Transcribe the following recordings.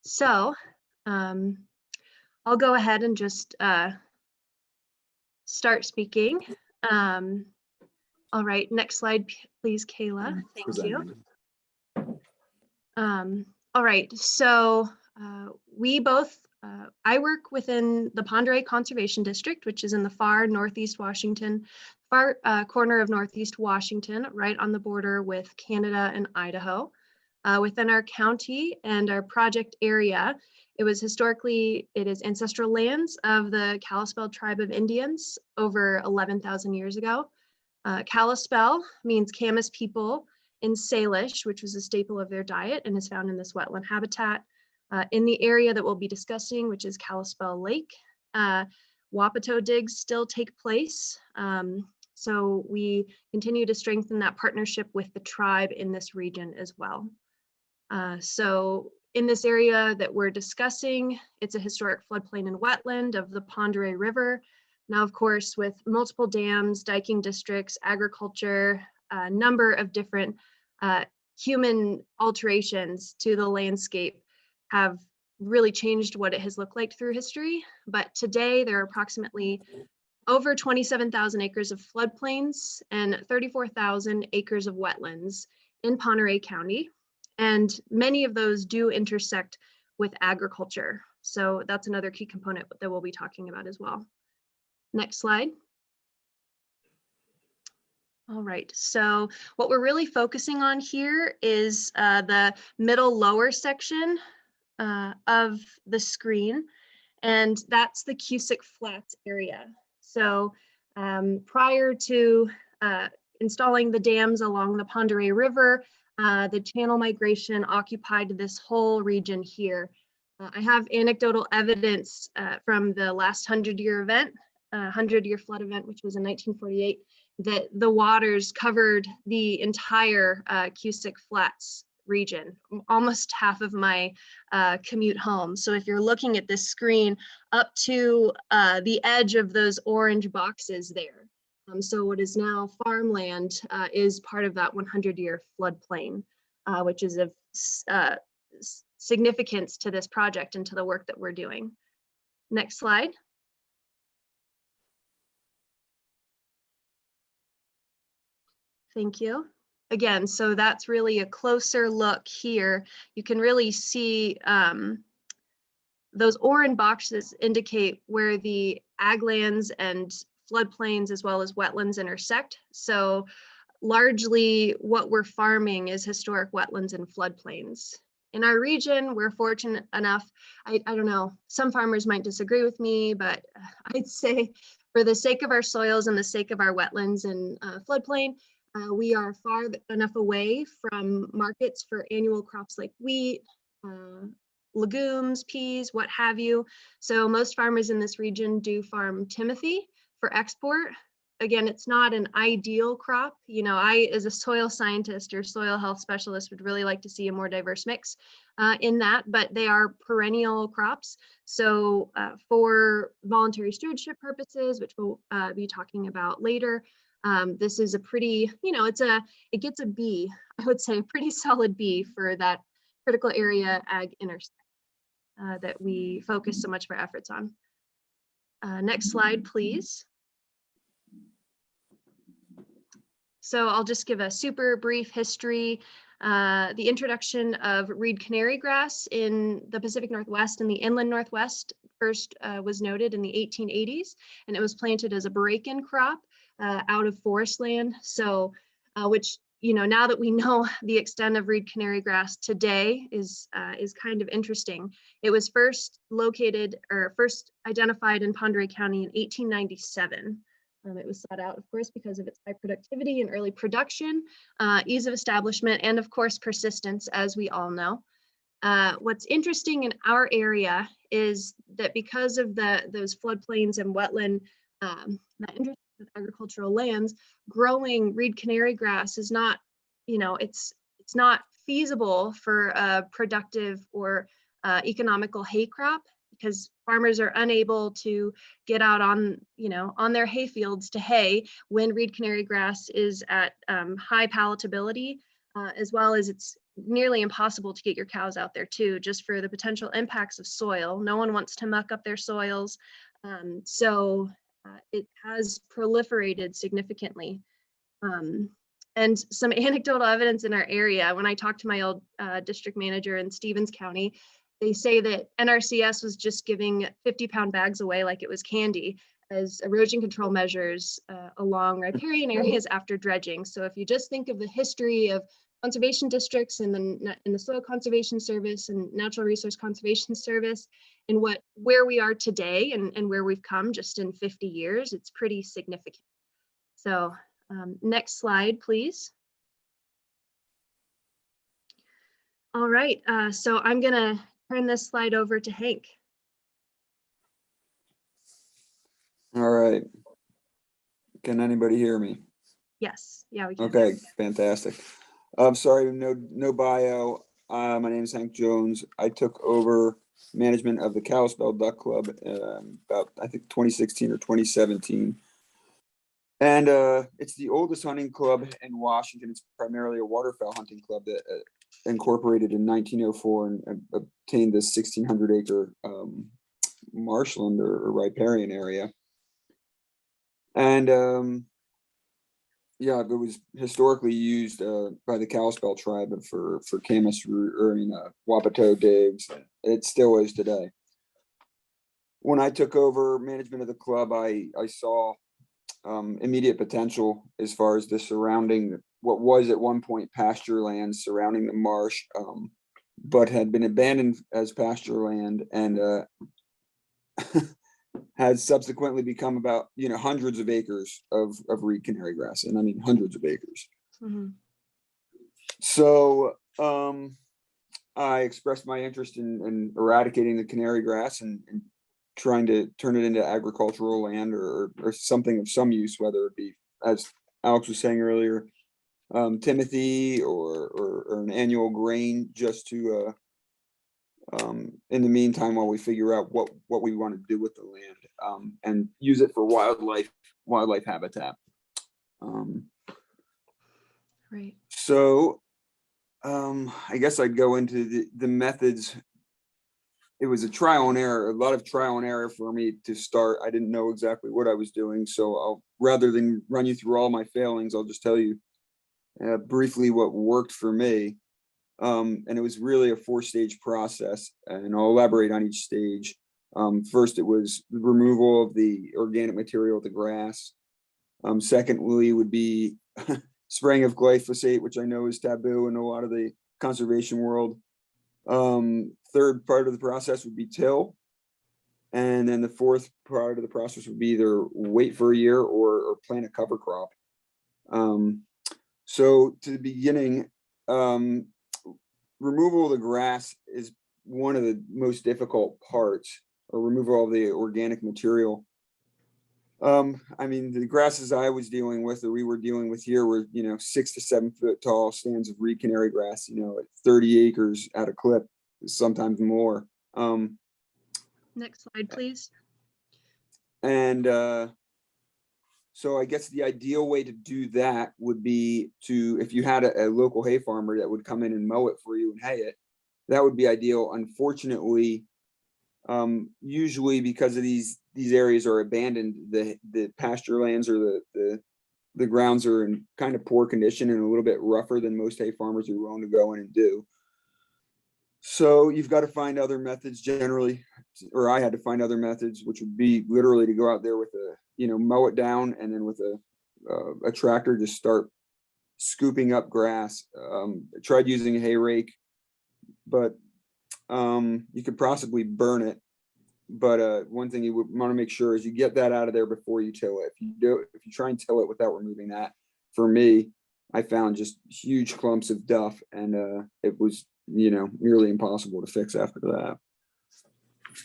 So I'll go ahead and just start speaking. All right, next slide, please, Kayla. Thank you. All right, so we both, I work within the Pend Oreille Conservation District, which is in the far northeast Washington, far corner of northeast Washington, right on the border with Canada and Idaho. Within our county and our project area, it is ancestral lands of the Calispell tribe of Indians over 11,000 years ago. Calispell means Camas people in Salish, which was a staple of their diet and is found in this wetland habitat. In the area that we'll be discussing, which is Calispell Lake, Wapato digs still take place. So we continue to strengthen that partnership with the tribe in this region as well. So in this area that we're discussing, it's a historic floodplain and wetland of the Pend Oreille River. Now, of course, with multiple dams, diking districts, agriculture, a number of different human alterations to the landscape have really changed what it has looked like through history. But today there are approximately over 27,000 acres of floodplains and 34,000 acres of wetlands in Pend Oreille County. And many of those do intersect with agriculture. So that's another key component that we'll be talking about as well. Next slide. All right, so what we're really focusing on here is the middle lower section of the screen, and that's the Cusick Flats area. So prior to installing the dams along the Pend Oreille River, the channel migration occupied this whole region here. I have anecdotal evidence from the last 100-year event, 100-year flood event, which was in 1948, that the waters covered the entire Cusick Flats region, almost half of my commute home. So if you're looking at this screen, up to the edge of those orange boxes there. So what is now farmland is part of that 100-year floodplain, which is of significance to this project and to the work that we're doing. Next slide. Thank you. Again, so that's really a closer look here. You can really see those orange boxes indicate where the ag lands and floodplains as well as wetlands intersect. So largely what we're farming is historic wetlands and floodplains. In our region, we're fortunate enough, I don't know, some farmers might disagree with me, but I'd say for the sake of our soils and the sake of our wetlands and floodplain, we are far enough away from markets for annual crops like wheat, legumes, peas, what have you. So most farmers in this region do farm timothy for export. Again, it's not an ideal crop. You know, I, as a soil scientist or soil health specialist, would really like to see a more diverse mix in that, but they are perennial crops. So for voluntary stewardship purposes, which we'll be talking about later, this is a pretty, you know, it gets a B, I would say a pretty solid B for that critical area ag intersect that we focus so much of our efforts on. Next slide, please. So I'll just give a super brief history. The introduction of reed canary grass in the Pacific Northwest and the inland Northwest first was noted in the 1880s, and it was planted as a break-in crop out of forest land. So, which, you know, now that we know the extent of reed canary grass today is kind of interesting. It was first located or first identified in Pend Oreille County in 1897. It was sought out, of course, because of its high productivity and early production, ease of establishment, and of course, persistence, as we all know. What's interesting in our area is that because of those floodplains and wetland, that interest with agricultural lands, growing reed canary grass is not, you know, it's not feasible for a productive or economical hay crop, because farmers are unable to get out on, you know, on their hay fields to hay when reed canary grass is at high palatability, as well as it's nearly impossible to get your cows out there too, just for the potential impacts of soil. No one wants to muck up their soils. So it has proliferated significantly. And some anecdotal evidence in our area, when I talked to my old district manager in Stevens County, they say that NRCS was just giving 50-pound bags away like it was candy as erosion control measures along riparian areas after dredging. So if you just think of the history of conservation districts and then in the Soil Conservation Service and Natural Resource Conservation Service and where we are today and where we've come just in 50 years, it's pretty significant. So next slide, please. All right, so I'm gonna turn this slide over to Hank. All right. Can anybody hear me? Yes, yeah, we can. Okay, fantastic. I'm sorry, no bio. My name is Hank Jones. I took over management of the Calispell Duck Club about, I think, 2016 or 2017. And it's the oldest hunting club in Washington. It's primarily a waterfowl hunting club that incorporated in 1904 and obtained this 1,600-acre marshland or riparian area. And yeah, it was historically used by the Calispell tribe for camas, Wapato digs. It still is today. When I took over management of the club, I saw immediate potential as far as the surrounding, what was at one point pasture land surrounding the marsh, but had been abandoned as pasture land and has subsequently become about, hundreds of acres of reed canary grass, and I mean hundreds of acres. Mm-hmm. So I expressed my interest in eradicating the canary grass and trying to turn it into agricultural land or something of some use, whether it be, as Alex was saying earlier, timothy or an annual grain, just to in the meantime, while we figure out what we want to do with the land, and use it for wildlife habitat. Right. So I guess I'd go into the methods. It was a trial and error, a lot of trial and error for me to start. I didn't know exactly what I was doing. So rather than run you through all my failings, I'll just tell you briefly what worked for me. And it was really a 4-stage process, and I'll elaborate on each stage. First, it was the removal of the organic material of the grass. Secondly, would be spraying of glyphosate, which I know is taboo in a lot of the conservation world. Third part of the process would be till. And then the fourth part of the process would be either wait for a year or plant a cover crop. So to the beginning, removal of the grass is one of the most difficult parts, or removal of the organic material. I mean, the grasses I was dealing with, or we were dealing with here, were 6 to 7 foot tall stands of reed canary grass, at 30 acres at a clip, sometimes more. Next slide, please. And so I guess the ideal way to do that would be to, if you had a local hay farmer that would come in and mow it for you and hay it, that would be ideal. Unfortunately, usually because of these areas are abandoned, the pasture lands or the grounds are in kind of poor condition and a little bit rougher than most hay farmers are willing to go in and do. So you've got to find other methods generally, or I had to find other methods, which would be literally to go out there with mow it down, and then with a tractor just start scooping up grass. I tried using a hay rake, but you could possibly burn it. But one thing you would want to make sure is you get that out of there before you till it. If you try and till it without removing that, for me, I found just huge clumps of duff, and it was nearly impossible to fix after that.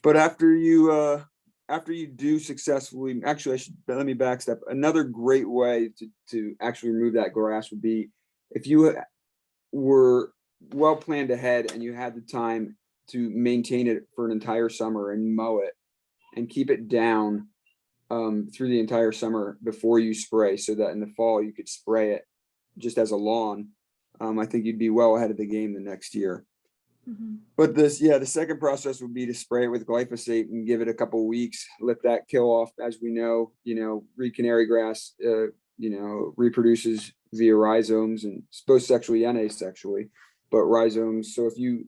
But after you do successfully, actually, let me backstep. Another great way to actually remove that grass would be if you were well planned ahead and you had the time to maintain it for an entire summer and mow it and keep it down through the entire summer before you spray, so that in the fall you could spray it just as a lawn. I think you'd be well ahead of the game the next year. Mhm. But the second process would be to spray it with glyphosate and give it a couple of weeks, let that kill off. As we know, reed canary grass, reproduces via rhizomes, and both sexually and asexually, but rhizomes. So if you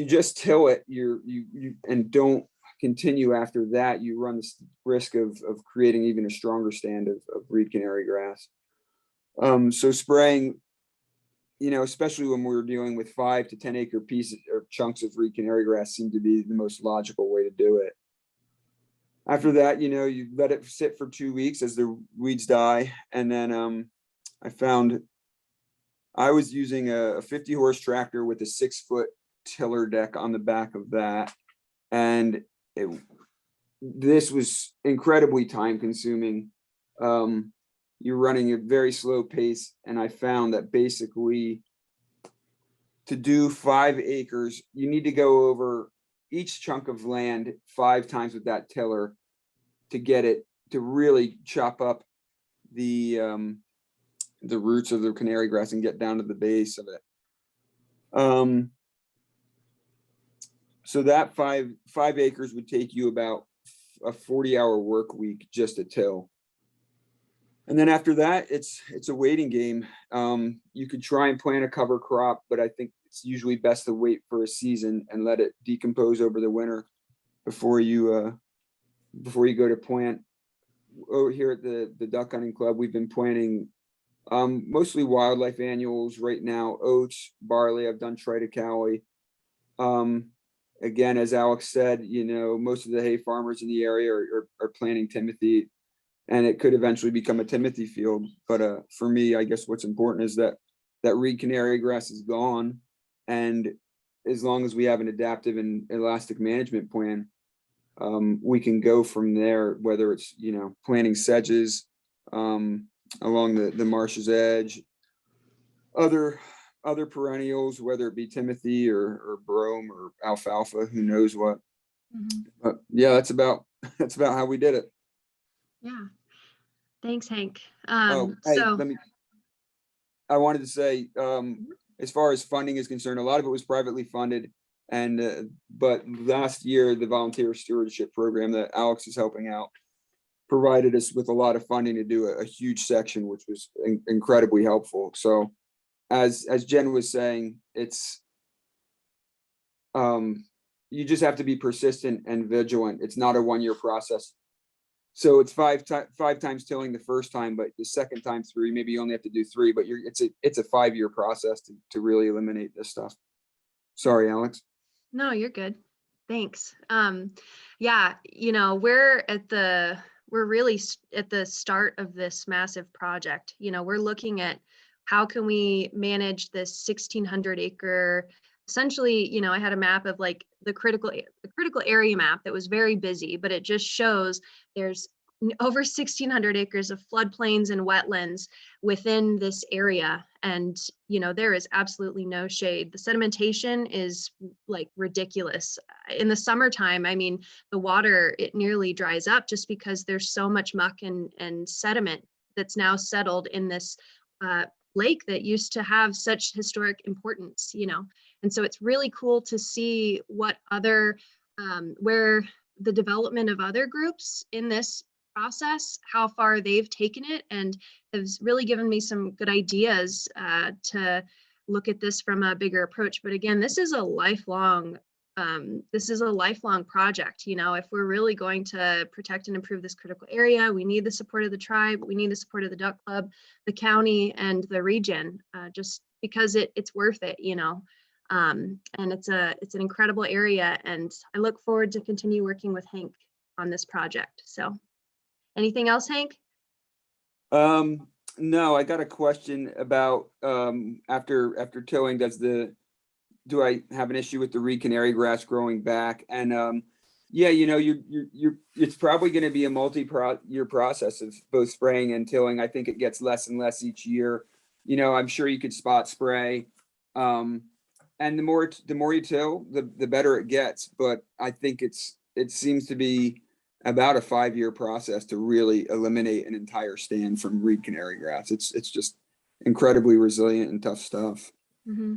just till it, you and don't continue after that, you run the risk of creating even a stronger stand of reed canary grass. So spraying, especially when we're dealing with 5 to 10 acre pieces or chunks of reed canary grass, seemed to be the most logical way to do it. After that, you let it sit for 2 weeks as the weeds die. And then I was using a 50 horse tractor with a 6-foot tiller deck on the back of that. And this was incredibly time consuming. You're running a very slow pace. And I found that basically to do 5 acres, you need to go over each chunk of land 5 times with that tiller to get it to really chop up the roots of the canary grass and get down to the base of it. So that five acres would take you about a 40-hour work week just to till. And then after that, it's a waiting game. You could try and plant a cover crop, but I think it's usually best to wait for a season and let it decompose over the winter before you go to plant. Over here at the duck hunting club, we've been planting mostly wildlife annuals right now: oats, barley. I've done triticale. Again, as Alex said, most of the hay farmers in the area are planting timothy, and it could eventually become a timothy field. But for me, I guess what's important is that reed canary grass is gone, and as long as we have an adaptive and elastic management plan, we can go from there, whether it's, planting sedges along the marsh's edge, other perennials, whether it be timothy or brome or alfalfa, who knows what. Mhm. But yeah, that's about how we did it. Yeah. Thanks, Hank. Hey, I wanted to say, Mhm. as far as funding is concerned, a lot of it was privately funded. And but last year, the volunteer stewardship program that Alex is helping out provided us with a lot of funding to do a huge section, which was incredibly helpful. So as Jen was saying, it's you just have to be persistent and vigilant. It's not a 1-year process. So it's 5 times tilling the first time, but the second time through, maybe you only have to do 3, but it's a 5-year process to really eliminate this stuff. Sorry, Alex. No, you're good. Thanks. Yeah, we're really at the start of this massive project. We're looking at how can we manage this 1,600 acre, essentially, I had a map of like the critical area map that was very busy, but it just shows there's over 1,600 acres of floodplains and wetlands within this area. And, there is absolutely no shade. The sedimentation is like ridiculous. In the summertime, I mean, the water, it nearly dries up just because there's so much muck and sediment that's now settled in this lake that used to have such historic importance, And so it's really cool to see what other, where the development of other groups in this process, how far they've taken it, and has really given me some good ideas to look at this from a bigger approach. But again, this is a lifelong project. If we're really going to protect and improve this critical area, we need the support of the tribe, we need the support of the duck club, the county, and the region, just because it's worth it, and it's an incredible area, and I look forward to continue working with Hank on this project. So anything else, Hank? No, I got a question about after tilling, do I have an issue with the reed canary grass growing back? And yeah, it's probably going to be a multi-year process of both spraying and tilling. I think it gets less and less each year. I'm sure you could spot spray. And the more you till, the better it gets. But I think it seems to be about a 5-year process to really eliminate an entire stand from reed canary grass. It's just incredibly resilient and tough stuff. Mhm.